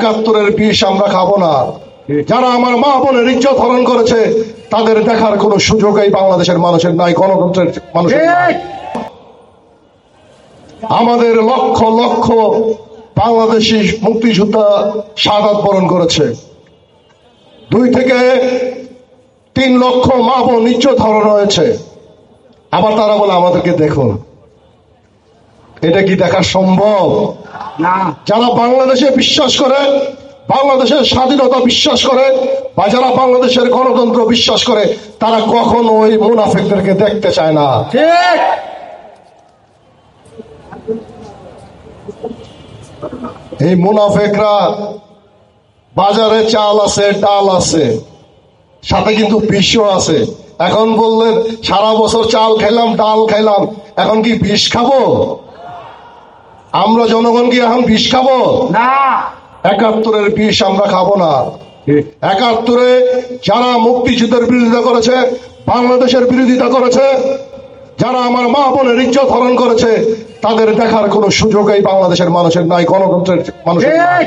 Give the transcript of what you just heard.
একাত্তরের বিষ আমরা খাবো না। যারা আমার মা বোনের ইজ্জত হরণ করেছে তাদের দেখার কোনো সুযোগ এই বাংলাদেশের মানুষের নাই, গণতন্ত্রের মানুষের নাই। আমাদের লক্ষ লক্ষ বাংলাদেশি মুক্তিযোদ্ধা শাহাদাত বরণ করেছে। 2 থেকে 3 লক্ষ মা বোন ইজ্জত হরণ হয়েছে। আবার তারা বলে আমাদেরকে দেখুন। এটা কি দেখা সম্ভব? না। যারা বাংলাদেশে বিশ্বাস করে, বাংলাদেশের স্বাধীনতা বিশ্বাস করে, বা যারা বাংলাদেশের গণতন্ত্র বিশ্বাস করে, তারা কখনো ওই মুনাফিকদেরকে দেখতে চায় না। ঠিক। এই মুনাফিকরা বাজারে চাল আছে, ডাল আছে, সাথে কিন্তু বিষও আছে। এখন বললেন সারা বছর চাল খাইলাম, ডাল খাইলাম, এখন কি বিষ খাবো? আমরা জনগণ কি এখন বিষ খাবো? না। একাত্তরের বিষ আমরা খাবো না। 71-এ যারা মুক্তিযুদ্ধের বিরোধিতা করেছে, বাংলাদেশের বিরোধিতা করেছে, যারা আমার মা বোনের ইজ্জত হরণ করেছে, তাদের দেখার কোনো সুযোগ এই বাংলাদেশের মানুষের নাই, গণতন্ত্রের মানুষের নাই।